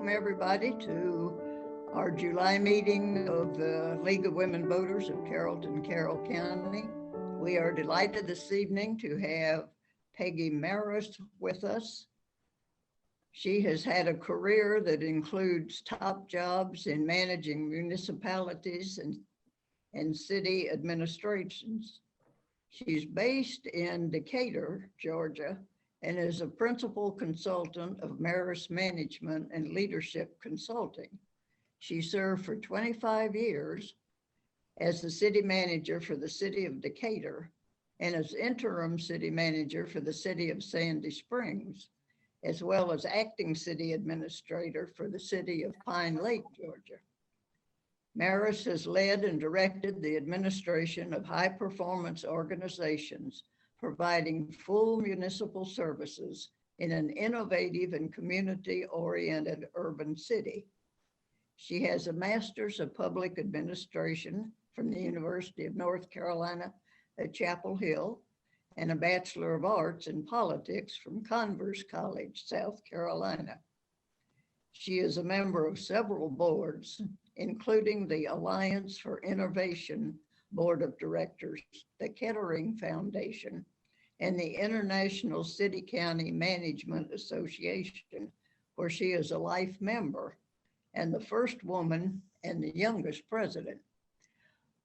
welcome everybody to our July meeting of the League of Women Voters of Carrollton, Carroll County. We are delighted this evening to have Peggy Merriss with us. She has had a career that includes top jobs in managing municipalities and city administrations. She's based in Decatur, Georgia, and is a principal consultant of Merriss Management and Leadership Consulting. She served for 25 years as the city manager for the City of Decatur and as interim city manager for the City of Sandy Springs, as well as acting city administrator for the City of Pine Lake, Georgia. Merris has led and directed the administration of high-performance organizations providing full municipal services in an innovative and community-oriented urban city. She has a Master's of Public Administration from the University of North Carolina at Chapel Hill and a Bachelor of Arts in Politics from Converse College, South Carolina. She is a member of several boards, including the Alliance for Innovation Board of Directors, the Kettering Foundation, and the International City-County Management Association, where she is a life member and the first woman and the youngest president.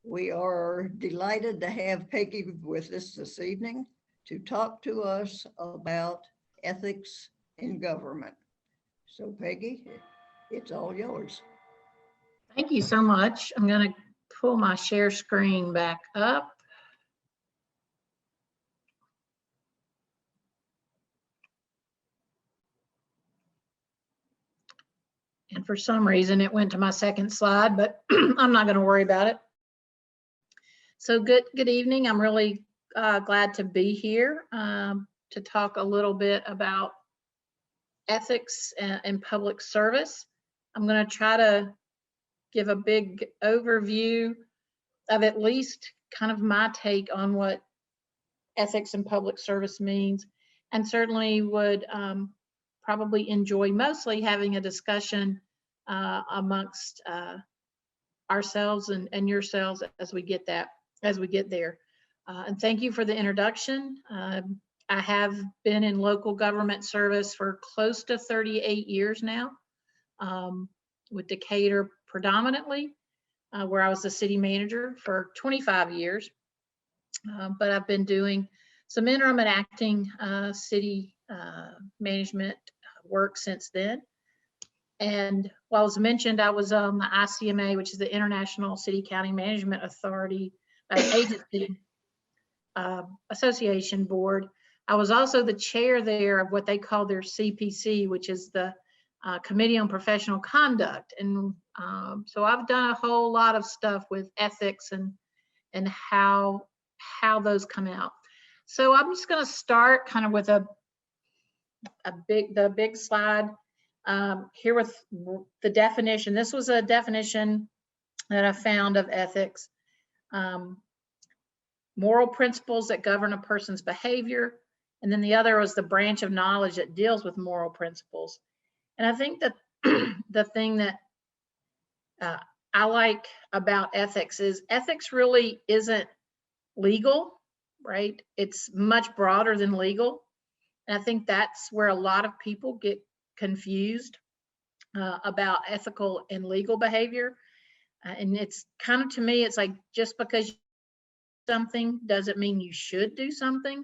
We are delighted to have Peggy with us this evening to talk to us about ethics in government. So Peggy, it's all yours. Thank you so much. I'm going to pull my share screen back up. And for some reason, it went to my second slide, but I'm not going to worry about it. So good evening. I'm really glad to be here to talk a little bit about ethics and public service. I'm going to try to give a big overview of at least kind of my take on what ethics and public service means, and certainly would probably enjoy mostly having a discussion amongst ourselves and yourselves as we get there. And thank you for the introduction. I have been in local government service for close to 38 years now, with Decatur predominantly, where I was the city manager for 25 years. But I've been doing some interim and acting city management work since then. And while as mentioned, I was on the ICMA, which is the International City County Management Authority Agency Association Board. I was also the chair there of what they call their CPC, which is the Committee on Professional Conduct. And so I've done a whole lot of stuff with ethics and how those come out. So I'm just going to start kind of with the big slide here with the definition. This was a definition that I found of ethics. Moral principles that govern a person's behavior. And then the other was the branch of knowledge that deals with moral principles. And I think that the thing that I like about ethics is ethics really isn't legal, right? It's much broader than legal. And I think that's where a lot of people get confused about ethical and legal behavior. And it's kind of, to me, it's like just because something doesn't mean you should do something.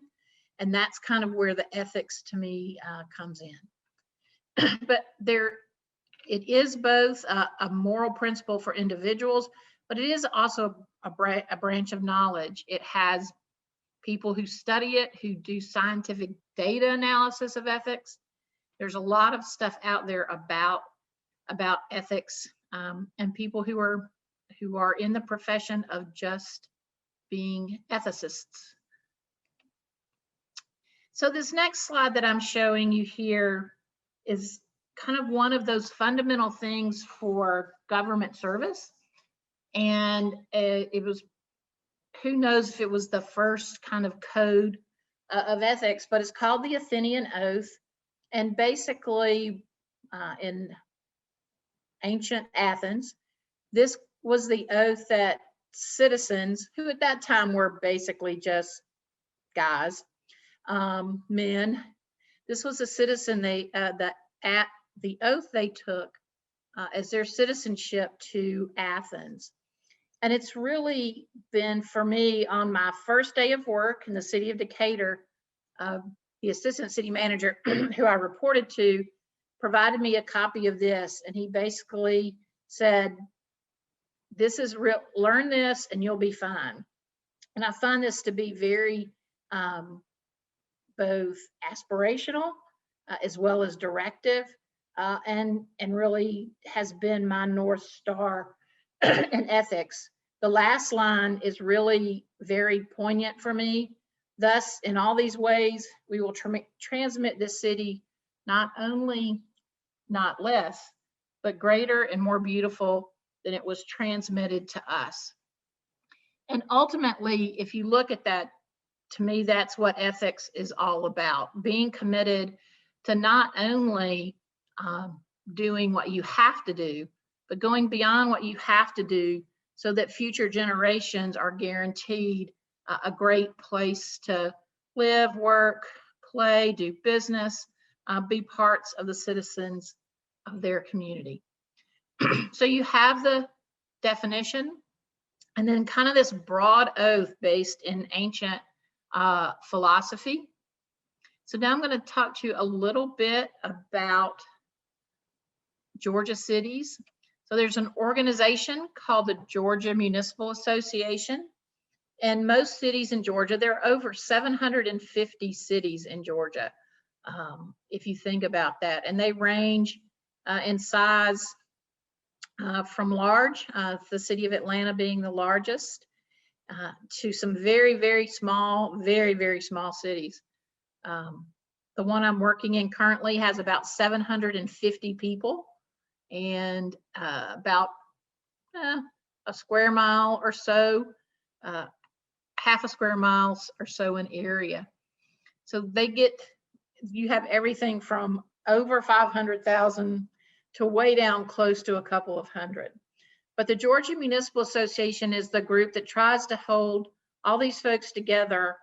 And that's kind of where the ethics to me comes in. But it is both a moral principle for individuals, but it is also a branch of knowledge. It has people who study it, who do scientific data analysis of ethics. There's a lot of stuff out there about ethics and people who are in the profession of just being ethicists. So this next slide that I'm showing you here is kind of one of those fundamental things for government service. And it was, who knows if it was the first kind of code of ethics, but it's called the Athenian Oath. And basically in ancient Athens. This was the oath that citizens, who at that time were basically just guys, men, this was a citizen, the oath they took as their citizenship to Athens. And it's really been, for me, on my first day of work in the city of Decatur, the assistant city manager who I reported to provided me a copy of this, and he basically said, this is real, learn this and you'll be fine. And I find this to be very both aspirational as well as directive, and really has been my North Star in ethics. The last line is really very poignant for me. Thus, in all these ways, we will transmit this city not only not less, but greater and more beautiful than it was transmitted to us. And ultimately, if you look at that, to me, that's what ethics is all about, being committed to not only doing what you have to do, but going beyond what you have to do so that future generations are guaranteed a great place to live, work, play, do business, be parts of the citizens of their community. So you have the definition, and then kind of this broad oath based in ancient philosophy. So now I'm going to talk to you a little bit about Georgia cities. So there's an organization called the Georgia Municipal Association. And most cities in Georgia, there are over 750 cities in Georgia, if you think about that. And they range in size from large, the city of Atlanta being the largest, to some very, very small, very small cities. The one I'm working in currently has about 750 people and about a square mile or so, half a square miles or so in area. So they get, you have everything from over 500,000 to way down close to a couple of hundred. But the Georgia Municipal Association is the group that tries to hold all these folks together.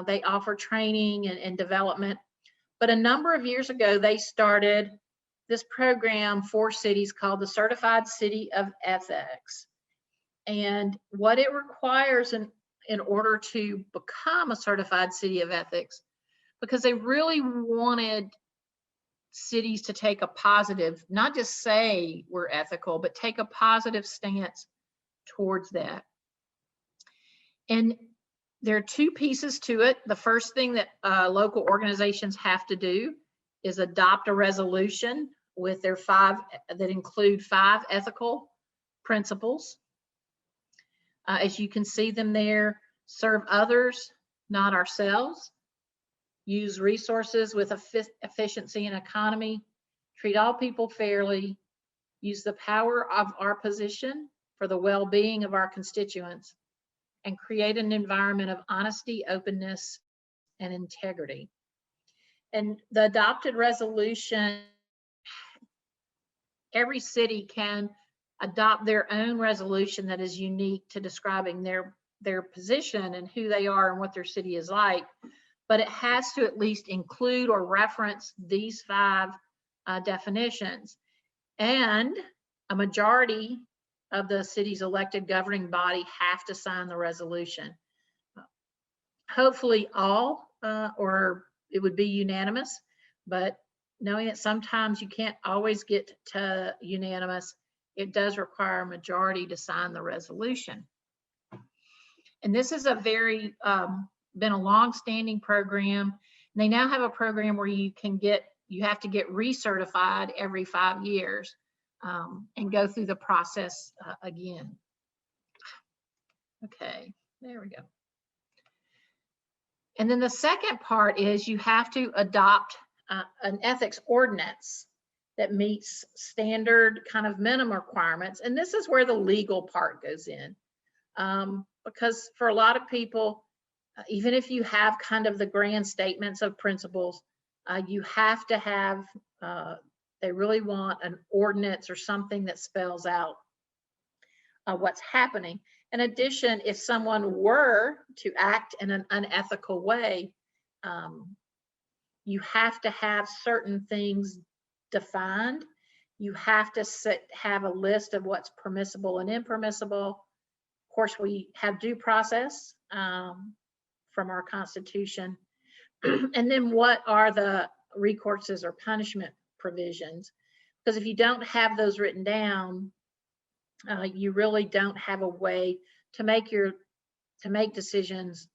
They offer training and development. But a number of years ago, they started this program for cities called the Certified City of Ethics. And what it requires in order to become a certified city of ethics, because they really wanted cities to take a positive, not just say we're ethical, but take a positive stance towards that. And there are two pieces to it. The first thing that local organizations have to do is adopt a resolution with their that include 5 ethical principles. As you can see them there: serve others, not ourselves; use resources with efficiency and economy; treat all people fairly; use the power of our position for the well-being of our constituents; and create an environment of honesty, openness, and integrity. And the adopted resolution, every city can adopt their own resolution that is unique to describing their position and who they are and what their city is like. But it has to at least include or reference these 5 definitions. And a majority of the city's elected governing body have to sign the resolution. Hopefully all, or it would be unanimous, but knowing that sometimes you can't always get to unanimous, it does require a majority to sign the resolution. And this is a very, been a long-standing program. And they now have a program where you have to get recertified every 5 years and go through the process again. Okay, there we go. And then the second part is you have to adopt an ethics ordinance that meets standard kind of minimum requirements. And this is where the legal part goes in. Because for a lot of people, even if you have kind of the grand statements of principles, you have to have They really want an ordinance or something that spells out what's happening. In addition, if someone were to act in an unethical way, you have to have certain things defined. You have to have a list of what's permissible and impermissible. Of course, we have due process from our Constitution. And then what are the recourses or punishment provisions? Because if you don't have those written down, you really don't have a way to make decisions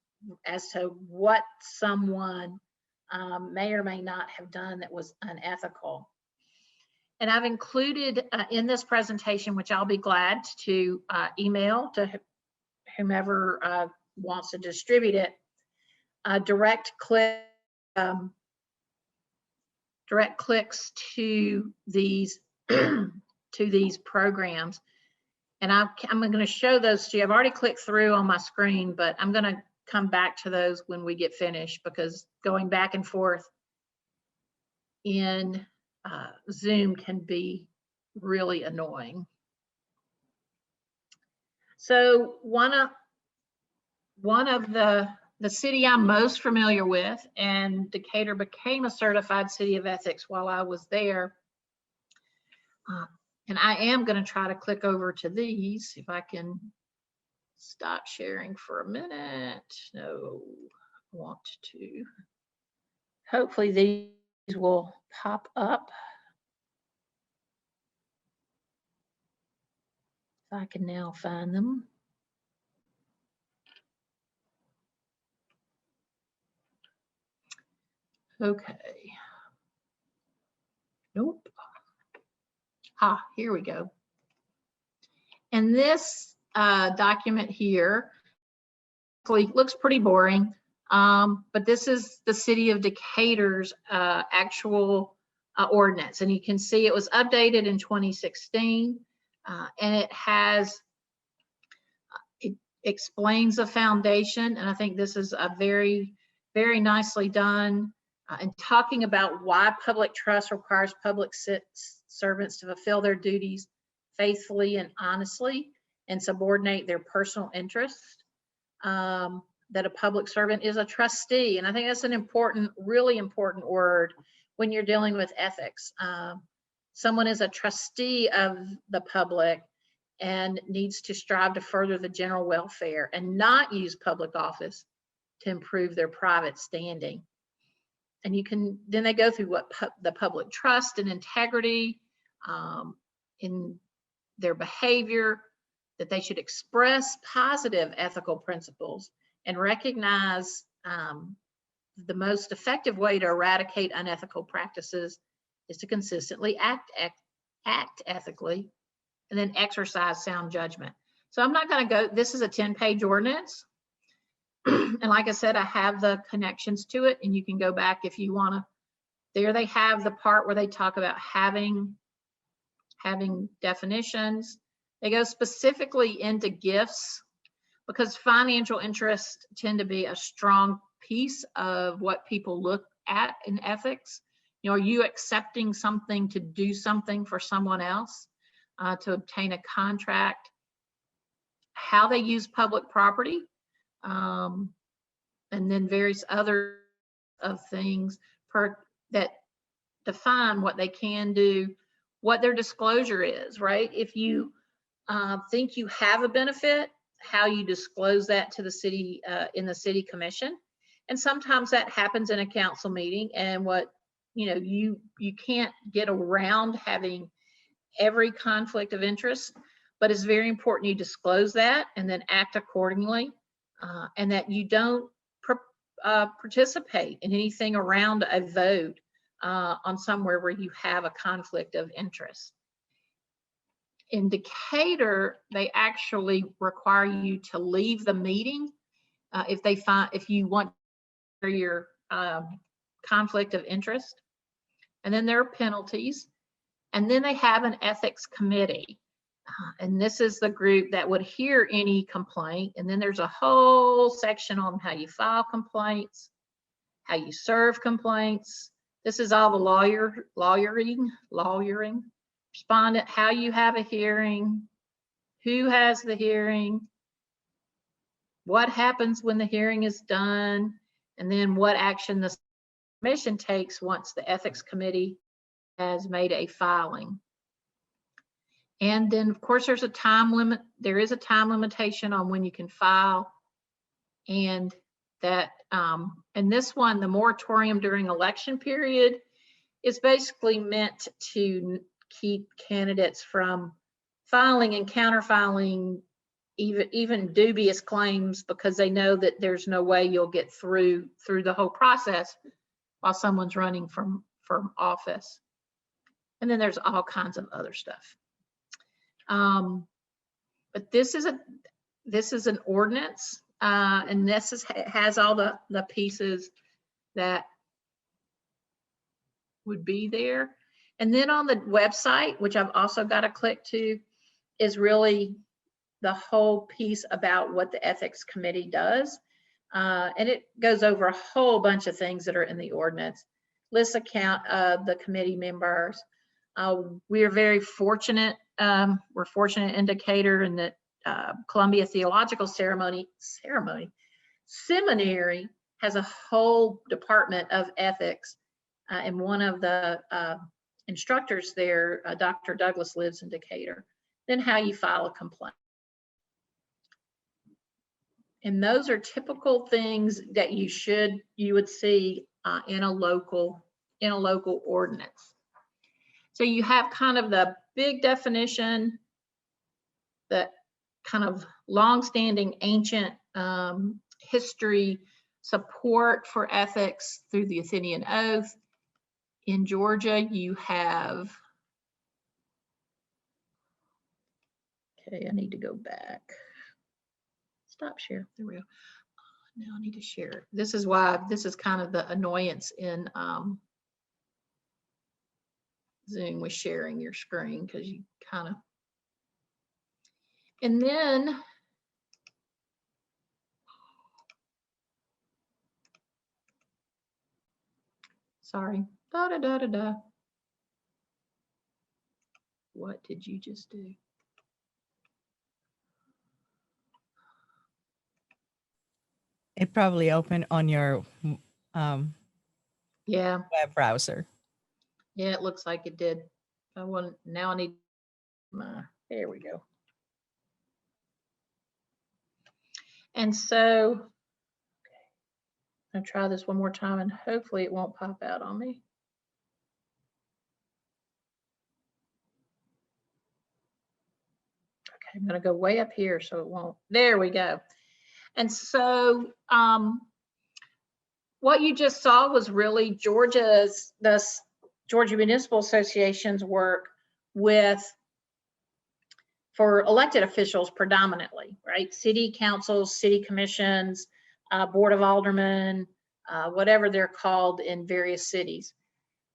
as to what someone may or may not have done that was unethical. And I've included in this presentation, which I'll be glad to email to whomever wants to distribute it, direct clicks to these to these programs. And I'm going to show those to you. I've already clicked through on my screen, but I'm going to come back to those when we get finished, because going back and forth in Zoom can be really annoying. So one of the city I'm most familiar with, and Decatur became a certified city of ethics while I was there. And I am going to try to click over to these, if I can stop sharing for a minute. No, I want to. Hopefully these will pop up. If I can now find them. Okay. Nope. Ah, here we go. And this document here looks pretty boring, but this is the City of Decatur's actual ordinance. And you can see it was updated in 2016, and it explains the foundation. And I think this is a very, very nicely done. And talking about why public trust requires public servants to fulfill their duties faithfully and honestly and subordinate their personal interests, that a public servant is a trustee. And I think that's an important, really important word when you're dealing with ethics. Someone is a trustee of the public and needs to strive to further the general welfare and not use public office to improve their private standing. And you can, then they go through what the public trust and integrity in their behavior, that they should express positive ethical principles and recognize the most effective way to eradicate unethical practices is to consistently act ethically and then exercise sound judgment. So I'm not going to go, this is a 10-page ordinance. And like I said, I have the connections to it, and you can go back if you want to. There they have the part where they talk about having definitions. They go specifically into gifts, because financial interests tend to be a strong piece of what people look at in ethics. You know, are you accepting something to do something for someone else, to obtain a contract? How they use public property, and then various other of things that define what they can do, what their disclosure is, right? If you think you have a benefit, how you disclose that to the city in the city commission. And sometimes that happens in a council meeting, and what, you know, you can't get around having every conflict of interest, but it's very important you disclose that and then act accordingly, and that you don't participate in anything around a vote on somewhere where you have a conflict of interest. In Decatur, they actually require you to leave the meeting if you want your conflict of interest. And then there are penalties. And then they have an ethics committee. And this is the group that would hear any complaint. And then there's a whole section on how you file complaints, how you serve complaints, This is all the lawyering. Respondent, how you have a hearing, who has the hearing, what happens when the hearing is done, and then what action the commission takes once the ethics committee has made a filing. And then of course there's a time limit. There is a time limitation on when you can file. And that, and this one, the moratorium during election period, is basically meant to keep candidates from filing and counterfiling even dubious claims, because they know that there's no way you'll get through the whole process while someone's running from office. And then there's all kinds of other stuff. But this is an ordinance, and this has all the pieces that would be there. And then on the website, which I've also got to click to, is really the whole piece about what the ethics committee does. And it goes over a whole bunch of things that are in the ordinance. Lists account of the committee members. We are very fortunate. We're fortunate in Decatur in that Columbia Theological Seminary has a whole department of ethics. And one of the instructors there, Dr. Douglas, lives in Decatur. Then how you file a complaint. And those are typical things that you would see in a local ordinance. So you have kind of the big definition, the kind of long-standing ancient history support for ethics through the Athenian Oath. In Georgia, you have, okay, I need to go back. Stop share. There we go. Now I need to share it. This is why this is kind of the annoyance in Zoom with sharing your screen, because you kind of, and then sorry, what did you just do? It probably opened on your Yeah, web browser. yeah, it looks like it did. Now I need my, there we go. And so, okay, I'll try this one more time and hopefully it won't pop out on me. Okay, I'm gonna go way up here so it won't, there we go. And so what you just saw was really Georgia Municipal Association's work for elected officials predominantly, right? City councils, city commissions, board of aldermen, whatever they're called in various cities.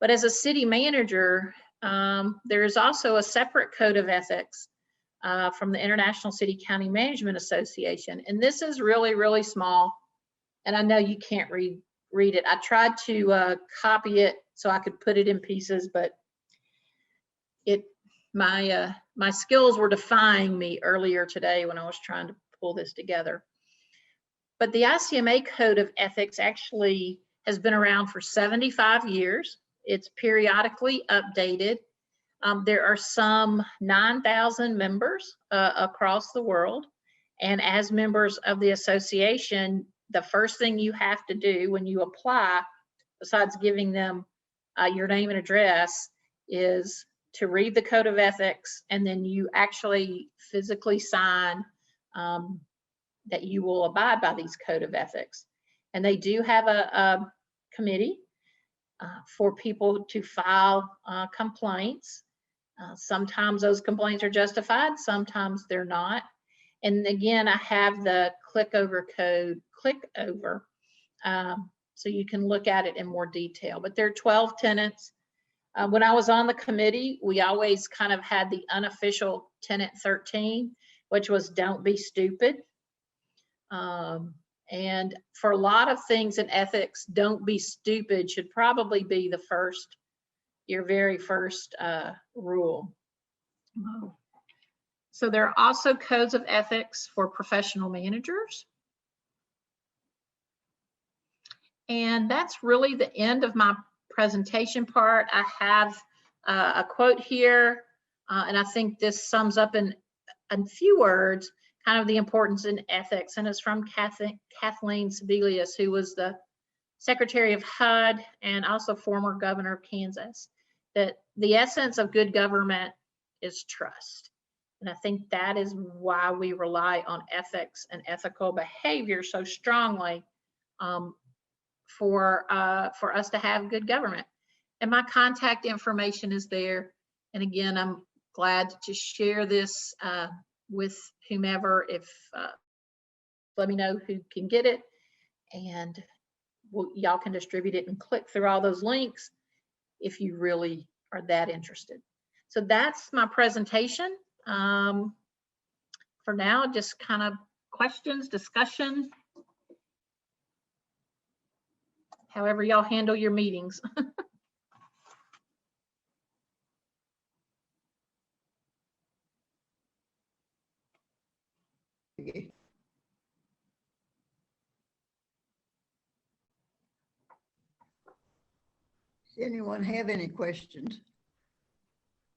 But as a city manager, there is also a separate code of ethics from the International City County Management Association. And this is really, really small. And I know you can't read it. I tried to copy it so I could put it in pieces, but my skills were defying me earlier today when I was trying to pull this together. But the ICMA Code of Ethics actually has been around for 75 years. It's periodically updated. There are some 9,000 members across the world. And as members of the association, the first thing you have to do when you apply, besides giving them your name and address, is to read the Code of Ethics, and then you actually physically sign that you will abide by these Code of Ethics. And they do have a committee for people to file complaints. Sometimes those complaints are justified, sometimes they're not. And again, I have the click over code, so you can look at it in more detail. But there are 12 tenets. When I was on the committee, we always kind of had the unofficial tenet 13, which was don't be stupid. And And for a lot of things in ethics, don't be stupid should probably be your very first rule. So there are also codes of ethics for professional managers. And that's really the end of my presentation part. I have a quote here, and I think this sums up in a few words kind of the importance in ethics, and it's from Kathleen Sebelius, who was the Secretary of HUD and also former governor of Kansas, that the essence of good government is trust. And I think that is why we rely on ethics and ethical behavior so strongly for us to have good government. And my contact information is there. And again, I'm glad to share this with whomever. If let me know who can get it, and y'all can distribute it and click through all those links if you really are that interested. So that's my presentation. For now, just kind of questions, discussion, however y'all handle your meetings. Does anyone have any questions?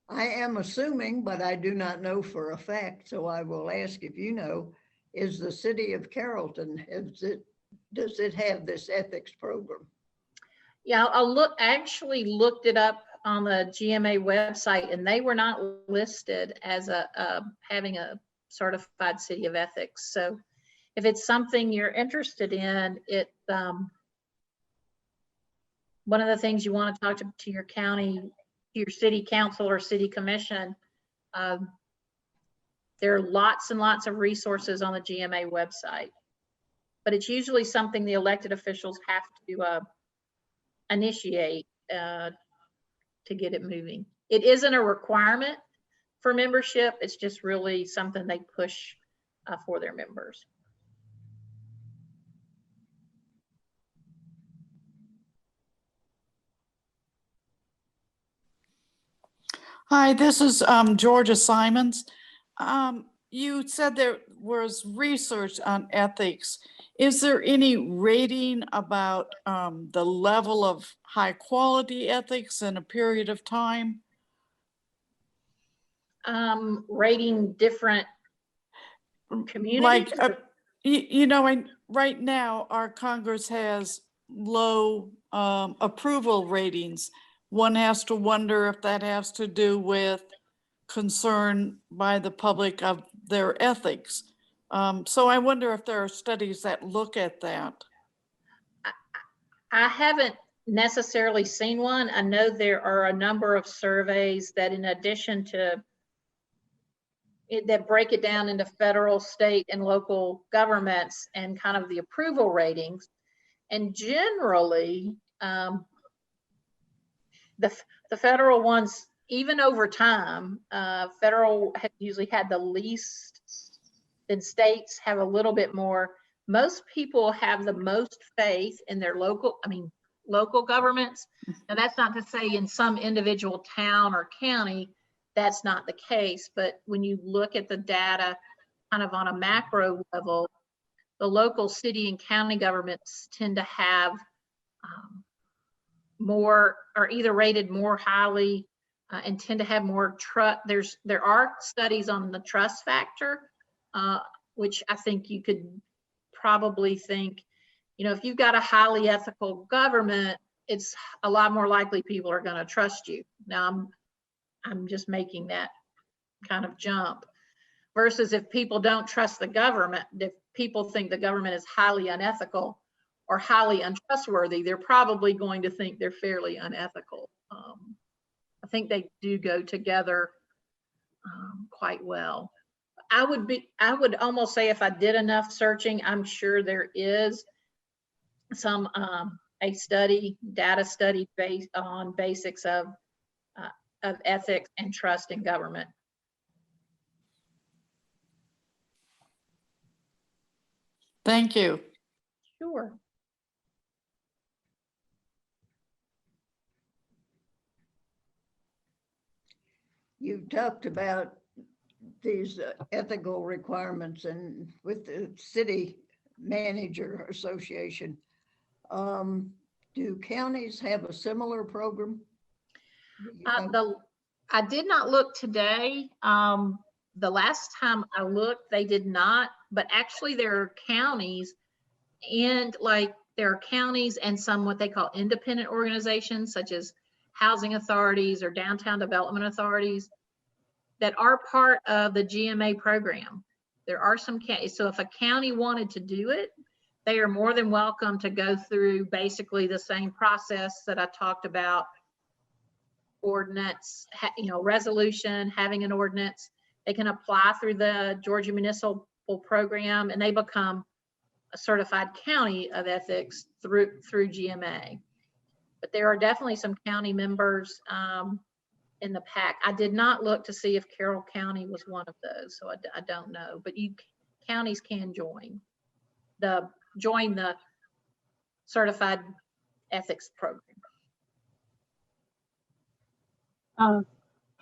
I am assuming, but I do not know for a fact, so I will ask if you know, is the city of Carrollton, does it have this ethics program? Yeah, I actually looked it up on the GMA website, and they were not listed as having a certified city of ethics. So if it's something you're interested in, one of the things you want to talk to your county, your city council or city commission, there are lots and lots of resources on the GMA website, but it's usually something the elected officials have to initiate to get it moving. It isn't a requirement for membership. It's just really something they push for their members. Hi, this is Georgia Simons. You said there was research on ethics. Is there any rating about the level of high quality ethics in a period of time? Rating different communities? Like, right now our Congress has low approval ratings. One has to wonder if that has to do with concern by the public of their ethics. So I wonder if there are studies that look at that. I haven't necessarily seen one. I know there are a number of surveys that, in addition to that, break it down into federal, state, and local governments and kind of the approval ratings. And generally, the federal ones, even over time, federal have usually had the least, then states have a little bit more. Most people have the most faith in their local governments. Now, that's not to say in some individual town or county that's not the case, but when you look at the data kind of on a macro level, the local city and county governments tend to have more, or either rated more highly and tend to have more trust. There are studies on the trust factor, which I think you could probably think, if you've got a highly ethical government, it's a lot more likely people are going to trust you. Now, I'm just making that kind of jump. Versus if people don't trust the government, if people think the government is highly unethical or highly untrustworthy, they're probably going to think they're fairly unethical. I think they do go together quite well. I would almost say, if I did enough searching, I'm sure there is some data study based on basics of ethics and trust in government. Thank you. Sure. You talked about these ethical requirements and with the City Manager Association. Do counties have a similar program? I did not look today. The last time I looked, they did not, but actually there are counties and some what they call independent organizations, such as housing authorities or downtown development authorities, that are part of the GMA program. There are some counties, so if a county wanted to do it, they are more than welcome to go through basically the same process that I talked about. Ordinance, resolution, having an ordinance. They can apply through the Georgia Municipal Program, and they become a certified county of ethics through GMA. But there are definitely some county members in the pack. I did not look to see if Carroll County was one of those, so I don't know. But counties can join the certified ethics program.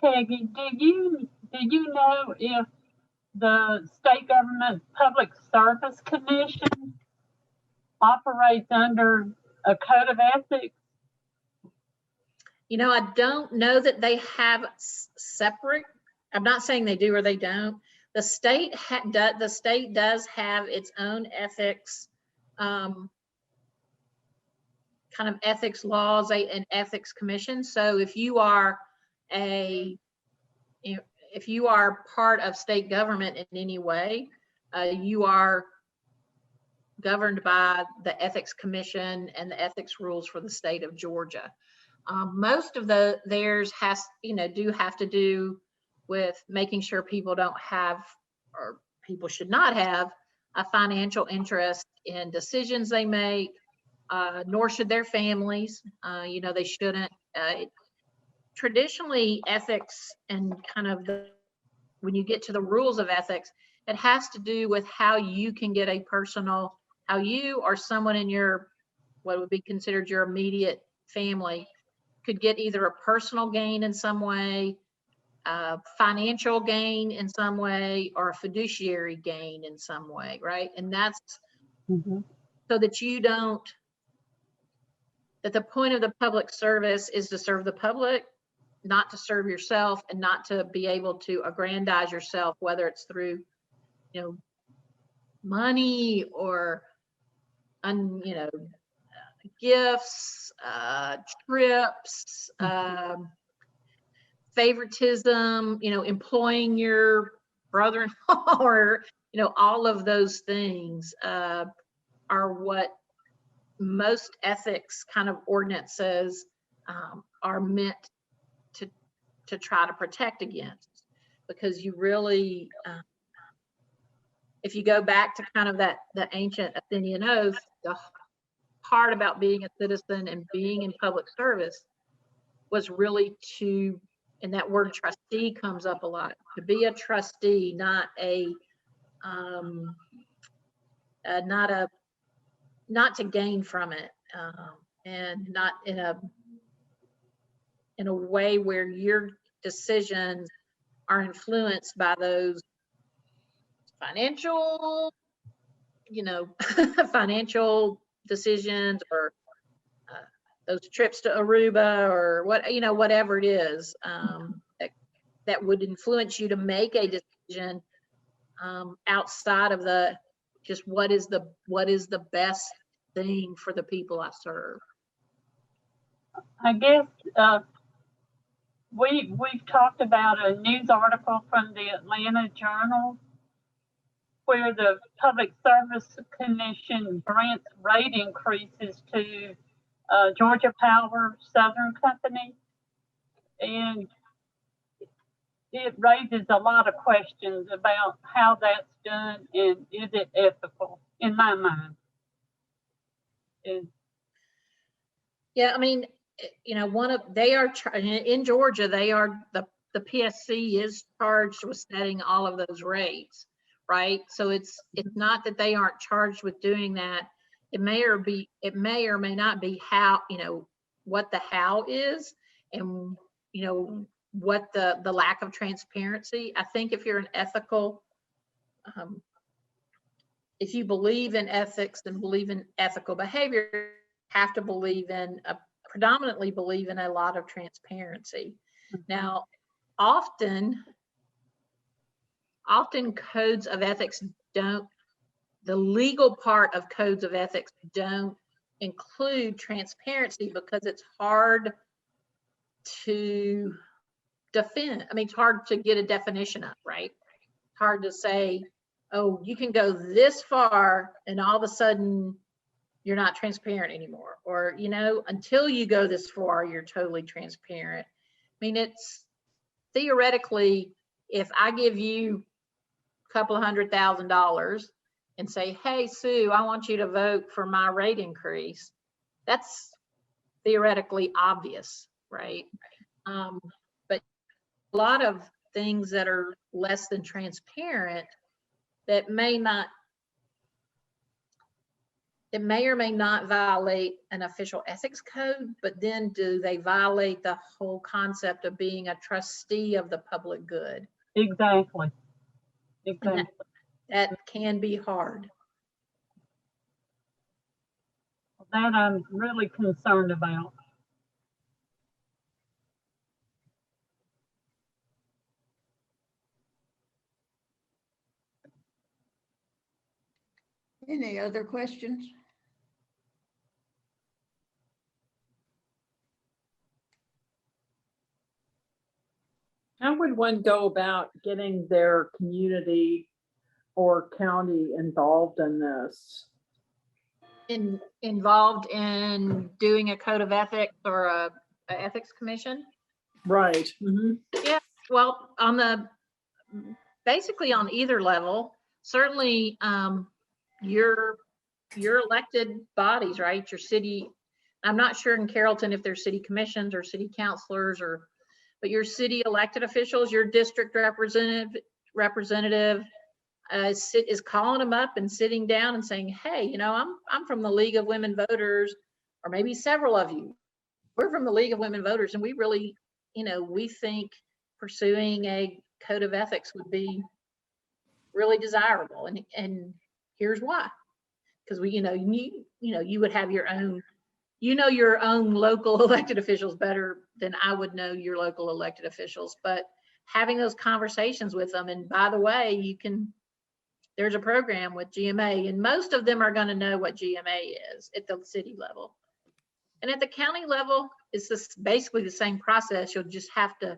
Peggy, do you know if the state government public service commission operates under a code of ethics? I don't know that they have separate. I'm not saying they do or they don't. The state does have its own ethics, kind of ethics laws, and ethics commission. So if you are part of state government in any way, you are governed by the ethics commission and the ethics rules for the state of Georgia. Most of theirs do have to do with making sure people don't have, or people should not have, a financial interest in decisions they make, nor should their families. They shouldn't. Traditionally, ethics and kind of when you get to the rules of ethics, it has to do with how you can get how you or someone in what would be considered your immediate family could get either a personal gain in some way, financial gain in some way, or a fiduciary gain in some way, right? And that's so that that the point of the public service is to serve the public, not to serve yourself, and not to be able to aggrandize yourself, whether it's through, money or, gifts, trips, favoritism, employing your brother-in-law, or, all of those things are what most ethics kind of ordinances are meant to try to protect against. Because you really, if you go back to kind of the ancient Athenian Oath, the part about being a citizen and being in public service was really and that word trustee comes up a lot, to be a trustee, not to gain from it, and not in a way where your decisions are influenced by those financial financial decisions, or those trips to Aruba, or whatever it is that would influence you to make a decision outside of just what is the best thing for the people I serve. I guess we've talked about a news article from the Atlanta Journal where the Public Service Commission grants rate increases to Georgia Power Southern Company, and it raises a lot of questions about how that's done and is it ethical, in my mind. Yeah, I mean, in Georgia, the PSC is charged with setting all of those rates, right? So it's not that they aren't charged with doing that. it may or may not be how, what the how is, and what the lack of transparency. I think if you're an ethical, if you believe in ethics and believe in ethical behavior, you have to predominantly believe in a lot of transparency. Now, often codes of ethics the legal part of codes of ethics don't include transparency because it's hard to defend. I mean, it's hard to get a definition of, right? It's hard to say, oh, you can go this far and all of a sudden you're not transparent anymore. Or, until you go this far, you're totally transparent. I mean, it's theoretically, if I give you a couple of $100,000 and say, hey, Sue, I want you to vote for my rate increase, that's theoretically obvious, right? But a lot of things that are less than transparent that may or may not violate an official ethics code, but then do they violate the whole concept of being a trustee of the public good? Exactly. That can be hard. That I'm really concerned about. Any other questions? How would one go about getting their community or county involved in this? Involved in doing a code of ethics or a ethics commission? Right. Yeah, well, basically on either level, certainly your elected bodies, right? Your city, I'm not sure in Carrollton if there's city commissions or city councilors, but your city elected officials, your district representative is calling them up and sitting down and saying, hey, I'm from the League of Women Voters, or maybe several of you. We're from the League of Women Voters, and we really, we think pursuing a code of ethics would be really desirable, and here's why. Because you would have your own, your own local elected officials better than I would know your local elected officials, but having those conversations with them. And by the way, there's a program with GMA, and most of them are going to know what GMA is at the city level. And at the county level, it's basically the same process. You'll just have to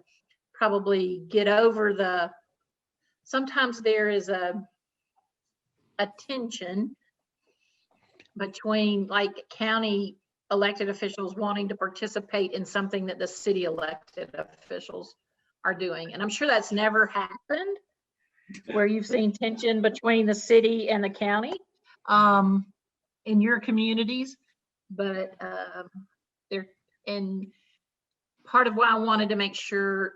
probably get over sometimes there is a tension between like county elected officials wanting to participate in something that the city elected officials are doing. And I'm sure that's never happened where you've seen tension between the city and the county in your communities, but and part of why I wanted to make sure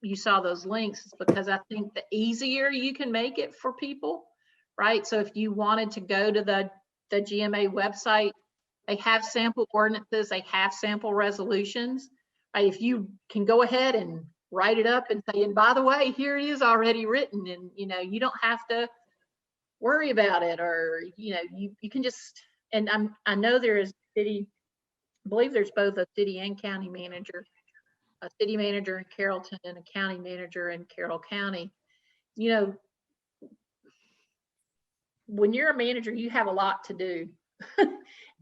you saw those links is because I think the easier you can make it for people, right? So if you wanted to go to the GMA website, they have sample ordinances, they have sample resolutions, right? If you can go ahead and write it up and say, and by the way, here it is already written, and you don't have to worry about it, or you can just, and I know there is I believe there's both a city and county manager, a city manager in Carrollton and a county manager in Carroll County. When you're a manager, you have a lot to do.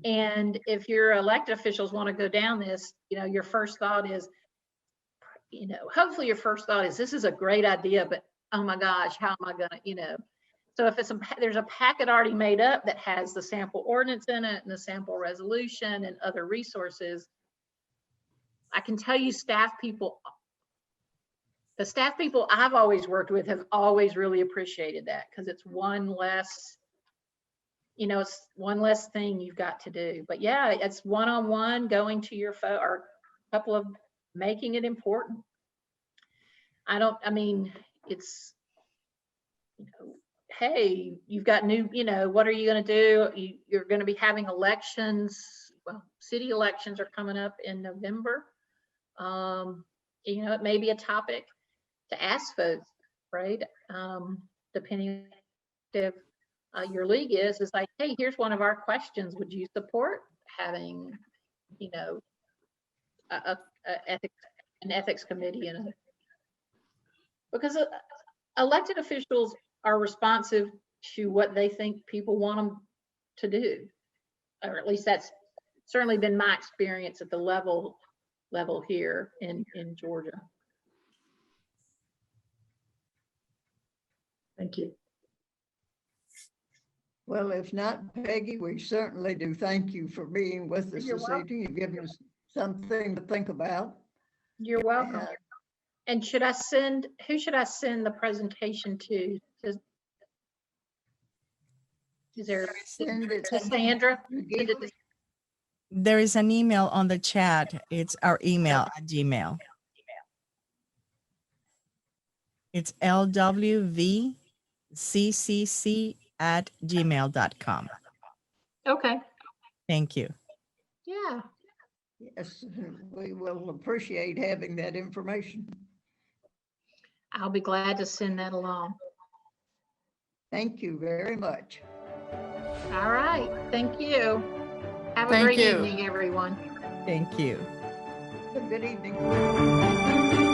And if your elected officials want to go down this, your first thought is, hopefully your first thought is, this is a great idea, but oh my gosh, how am I gonna, so if there's a packet already made up that has the sample ordinance in it and the sample resolution and other resources, I can tell you the staff people I've always worked with have always really appreciated that, because it's one less, it's one less thing you've got to do. But yeah, it's one-on-one going to your phone, or a couple of making it important. It's, hey, you've got new, what are you going to do? You're going to be having elections. Well, city elections are coming up in November. It may be a topic to ask folks, right? Depending if your league is like, hey, here's one of our questions. Would you support having, an ethics committee because elected officials are responsive to what they think people want them to do, or at least that's certainly been my experience at the level here in Georgia. Thank you. Well, if not, Peggy, we certainly do thank you for being with us You're this welcome. evening. You've given us something to think about. You're welcome. And And who should I send the presentation to? Is there send it to Sandra? to Send it to- There is an email on the chat. It's our email at Gmail. It's lwvccc@gmail.com. Okay. Thank you. Yeah. Yes, we will appreciate having that information. I'll be glad to send that along. Thank you very much. All right. Thank you. Have a Thank great you. evening, everyone. Thank you. Good evening.